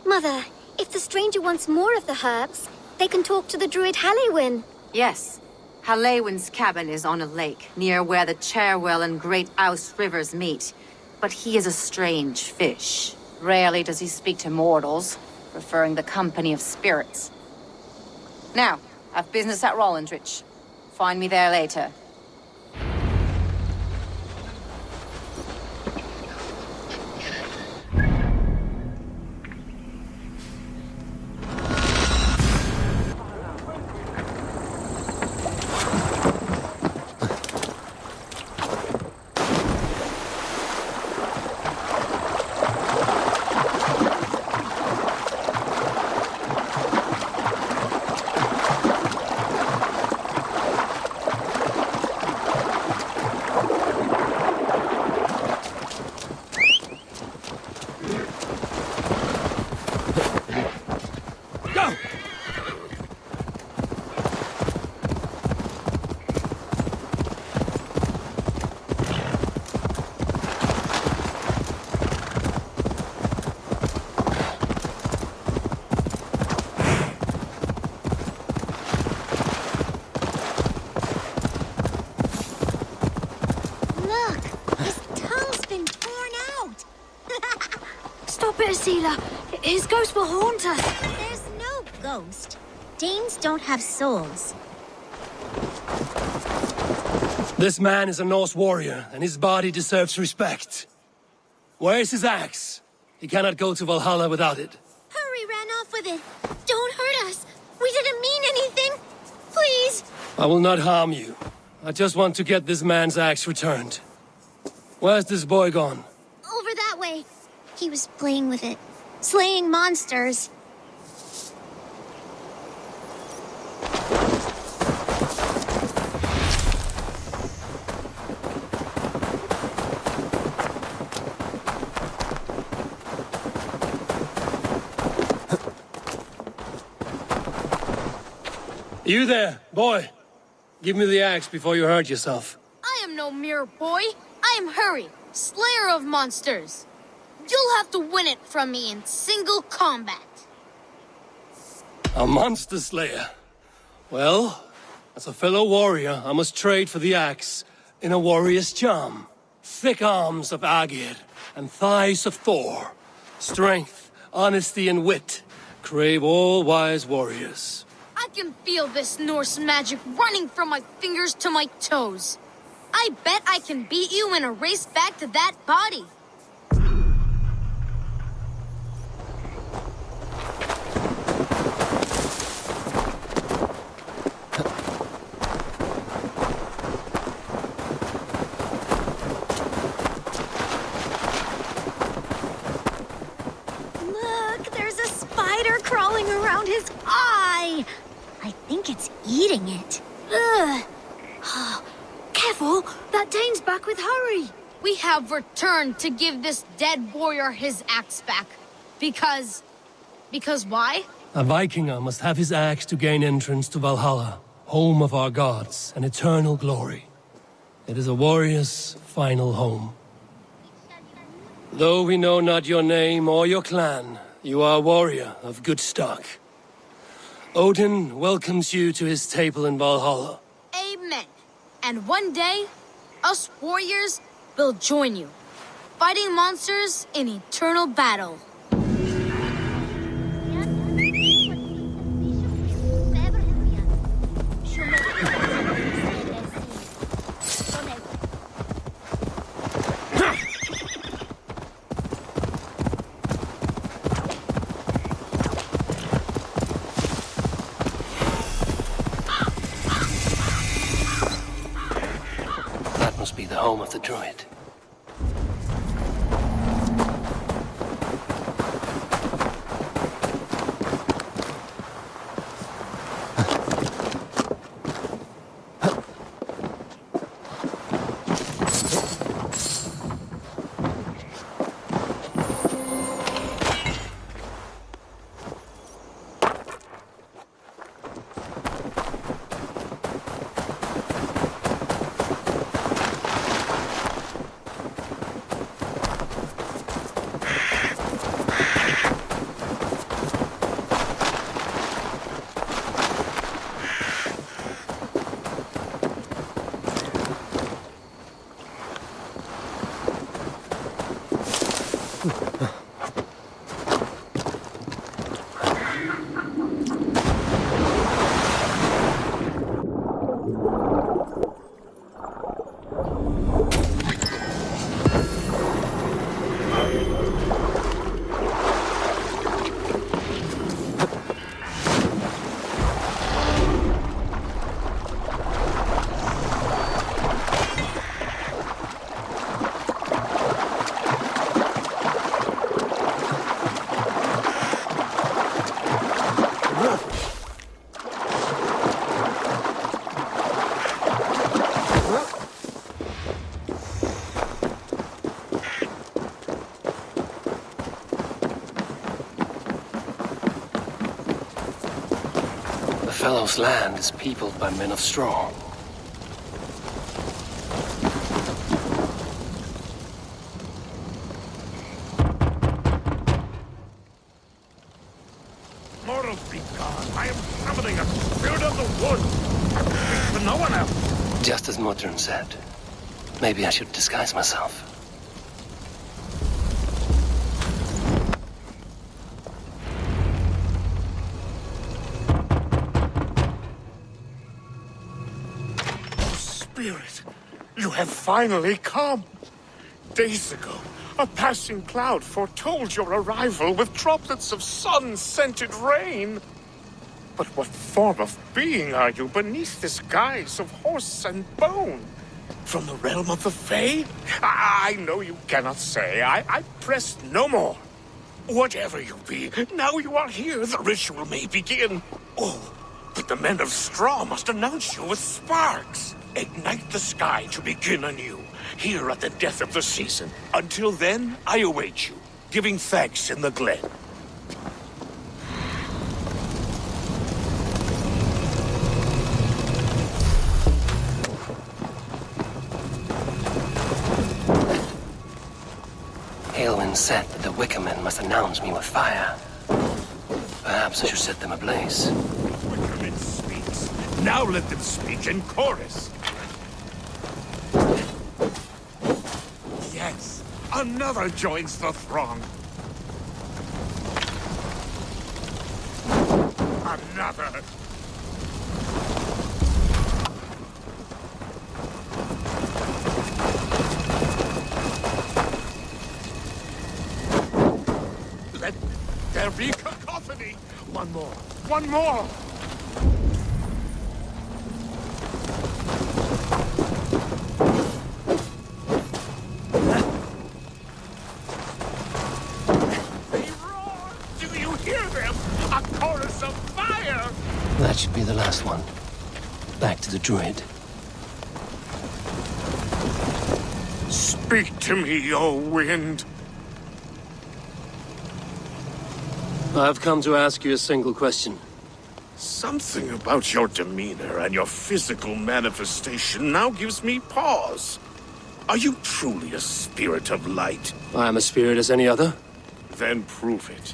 Mother, if the stranger wants more of the herbs, they can talk to the druid Halewyn. Yes. Halewyn's cabin is on a lake, near where the Cherwell and Great Ouse rivers meet. But he is a strange fish. Rarely does he speak to mortals, preferring the company of spirits. Now, I've business at Rollendrich. Find me there later. His ghost will haunt us. There's no ghost. Danes don't have souls. This man is a Norse warrior, and his body deserves respect. Where's his axe? He cannot go to Valhalla without it. Hurry ran off with it. Don't hurt us. We didn't mean anything. Please. I will not harm you. I just want to get this man's axe returned. Where's this boy gone? Over that way. He was playing with it. Slaying monsters. You there, boy. Give me the axe before you hurt yourself. I am no mere boy. I am Hurry, slayer of monsters. You'll have to win it from me in single combat. A monster slayer. Well, as a fellow warrior, I must trade for the axe in a warrior's charm. Thick arms of Aegir and thighs of Thor. Strength, honesty, and wit crave all wise warriors. I can feel this Norse magic running from my fingers to my toes. I bet I can beat you in a race back to that body. crawling around his eye. I think it's eating it. Ugh. Oh, careful, that Dane's back with Hurry. We have returned to give this dead warrior his axe back. Because why? A Vikinger must have his axe to gain entrance to Valhalla, home of our gods and eternal glory. It is a warrior's final home. Though we know not your name or your clan, you are a warrior of good stock. Odin welcomes you to his table in Valhalla. Amen. And one day, us warriors will join you, fighting monsters in eternal battle. That must be the home of the druid. The fellow's land is peopled by men of straw. Mortals be gone. I am summoning a spirit of the wood. I can speak for no one else. Just as Modron said. Maybe I should disguise myself. Spirit, you have finally come. Days ago, a passing cloud foretold your arrival with droplets of sun-scented rain. But what form of being are you beneath this guise of horse and bone? From the realm of the Fae? I know you cannot say. I press no more. Whatever you be, now you are here, the ritual may begin. Oh, but the men of straw must announce you with sparks. Ignite the sky to begin anew, here at the death of the season. Until then, I await you, giving thanks in the glen. Aelwyn said that the Wickermen must announce me with fire. Perhaps I should set them ablaze. Wickerman speaks. Now let them speak in chorus. Yes, another joins the throng. Another. Let there be cacophony. One more. One more. A chorus of fire! That should be the last one. Back to the druid. Speak to me, O wind. I've come to ask you a single question. Something about your demeanor and your physical manifestation now gives me pause. Are you truly a spirit of light? I am a spirit as any other. Then prove it.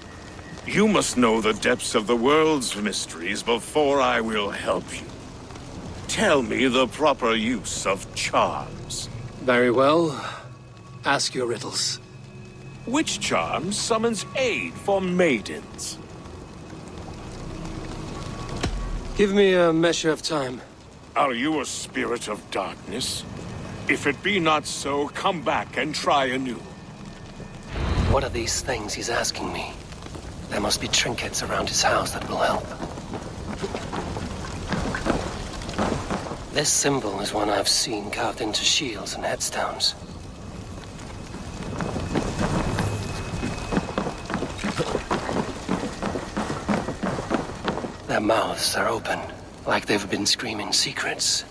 You must know the depths of the world's mysteries before I will help you. Tell me the proper use of charms. Very well. Ask your riddles. Which charm summons aid for maidens? Give me a measure of time. Are you a spirit of darkness? If it be not so, come back and try anew. What are these things he's asking me? There must be trinkets around his house that will help. This symbol is one I've seen carved into shields and headstones. Their mouths are open, like they've been screaming secrets.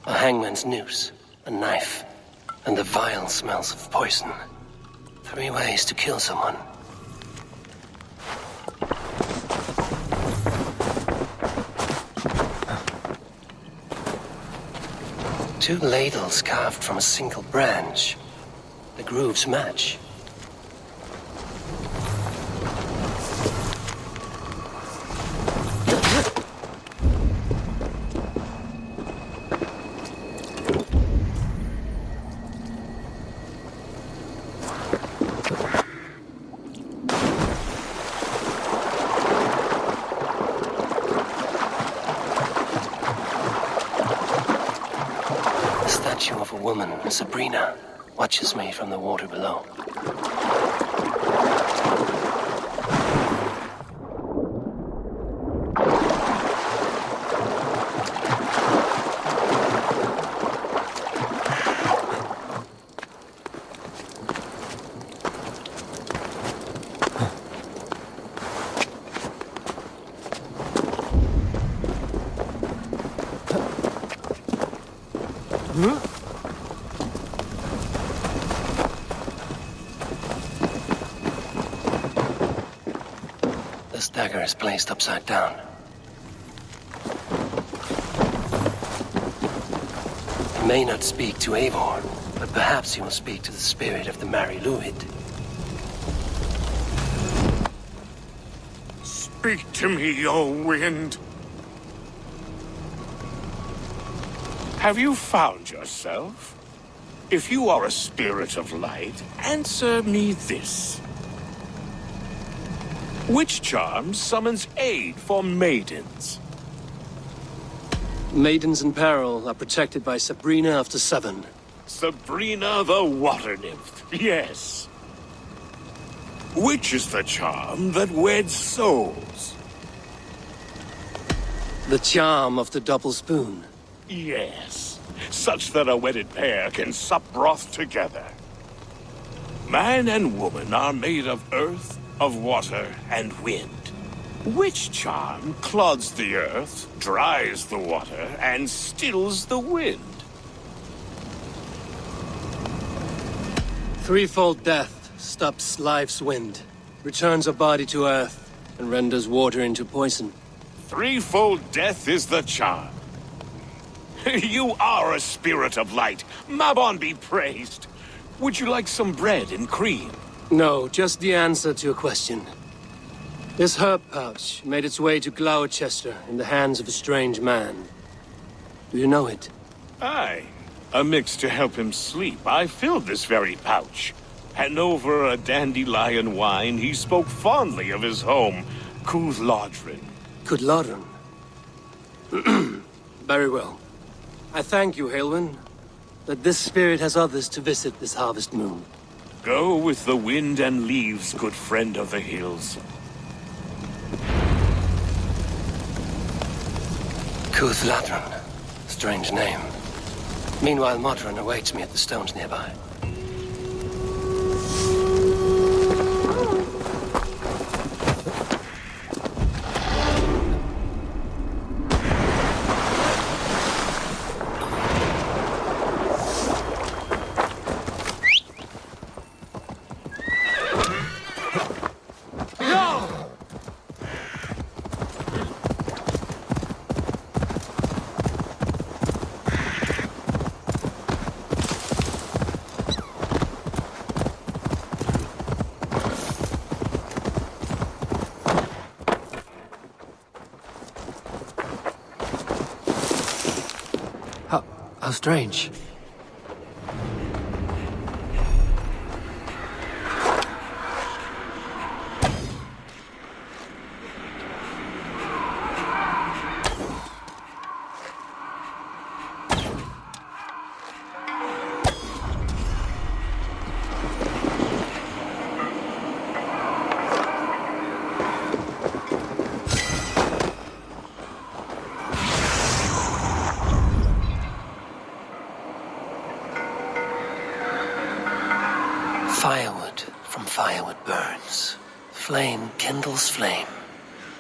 A hangman's noose, a knife, and the vile smells of poison. 3 ways to kill someone. Two ladles carved from a single branch. The grooves match. Of a woman, Sabrina, watches me from the water below. This dagger is placed upside down. He may not speak to Eivor, but perhaps he will speak to the spirit of the Mari Luid. Speak to me, O wind. Have you found yourself? If you are a spirit of light, answer me this. Which charm summons aid for maidens? Maidens in peril are protected by Sabrina of the Seven. Sabrina the water nymph, yes. Which is the charm that weds souls? The charm of the double spoon. Yes, such that a wedded pair can sup broth together. Man and woman are made of earth, of water, and wind. Which charm clods the earth, dries the water, and stills the wind? Threefold death stops life's wind, returns a body to earth, and renders water into poison. Threefold death is the charm. You are a spirit of light. Mabon be praised. Would you like some bread and cream? No, just the answer to your question. This herb pouch made its way to Gloucester in the hands of a strange man. Do you know it? Aye. A mix to help him sleep. I filled this very pouch. And over a dandelion wine, he spoke fondly of his home, Cúthládrin. Cúthládrin? Very well. I thank you, Halwyn, that this spirit has others to visit this harvest moon. Go with the wind and leaves, good friend of the hills. Cúthládrin. Strange name. Meanwhile, Modron awaits me at the stones nearby. How strange. Firewood from firewood burns, flame kindles flame,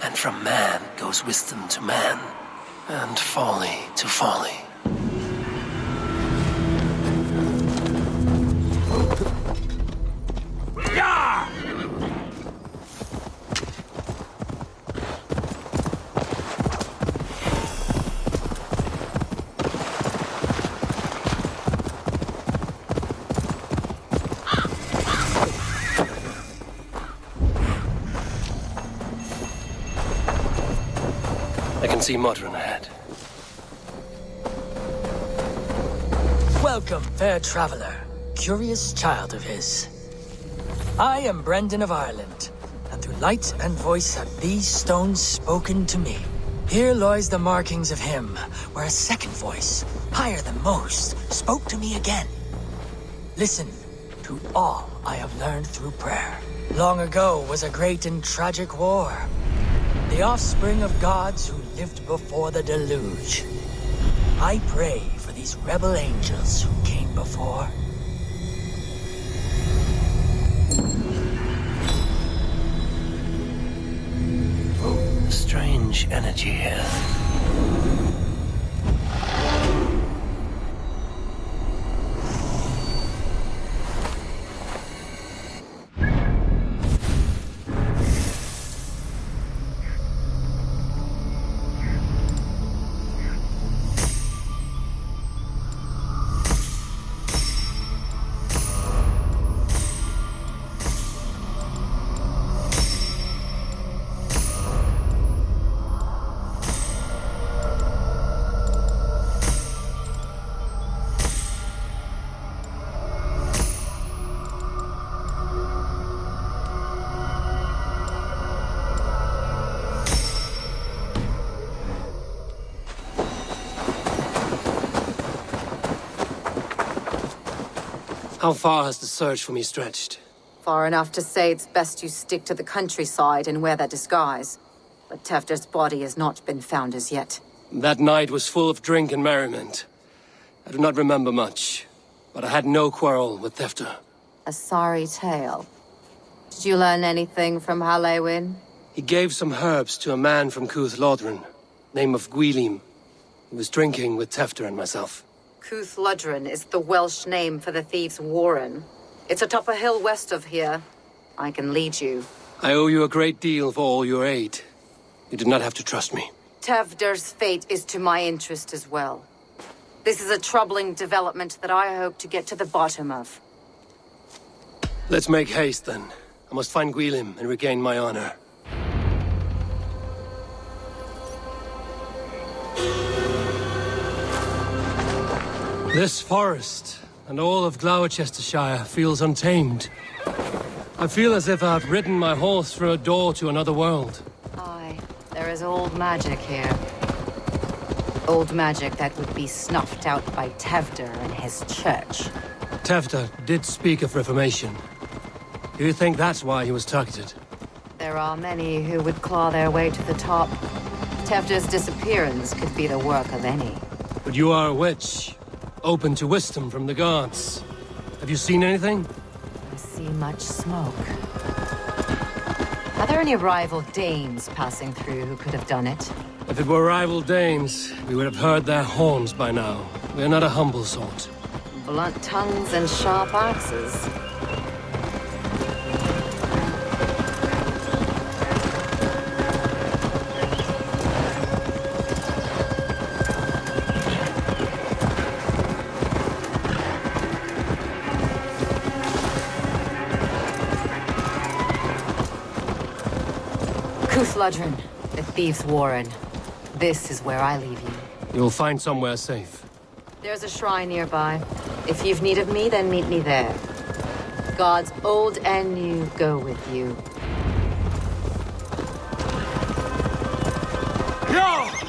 and from man goes wisdom to man, and folly to folly. I can see Modron ahead. Welcome, fair traveler, curious child of his. I am Brendan of Ireland, and through light and voice have these stones spoken to me. Here lies the markings of him, where a second voice, higher than most, spoke to me again. Listen to all I have learned through prayer. Long ago was a great and tragic war. The offspring of gods who lived before the deluge. I pray for these rebel angels who came before. Oh, strange energy here. How far has the search for me stretched? Far enough to say it's best you stick to the countryside and wear that disguise. But Tefder's body has not been found as yet. That night was full of drink and merriment. I do not remember much, but I had no quarrel with Tefder. A sorry tale. Did you learn anything from Halewin? He gave some herbs to a man from Cuth Lodren, name of Gwylim, who was drinking with Tefder and myself. Cuth Lodren is the Welsh name for the thieves' warren. It's atop a hill west of here. I can lead you. I owe you a great deal for all your aid. You did not have to trust me. Tefder's fate is to my interest as well. This is a troubling development that I hope to get to the bottom of. Let's make haste, then. I must find Gwylim and regain my honor. This forest, and all of Gloucestershire, feels untamed. I feel as if I've ridden my horse through a door to another world. Aye, there is old magic here. Old magic that would be snuffed out by Tefder and his church. Tefder did speak of reformation. Do you think that's why he was targeted? There are many who would claw their way to the top. Tefder's disappearance could be the work of any. But you are a witch. open to wisdom from the gods. Have you seen anything? I see much smoke. Are there any rival Danes passing through who could have done it? If it were rival Danes, we would have heard their horns by now. We are not a humble sort. Blunt tongues and sharp axes. Kuthludren, the Thieves' Warren. This is where I leave you. You'll find somewhere safe. There's a shrine nearby. If you've need of me, then meet me there. Gods old and new go with you. Yeah!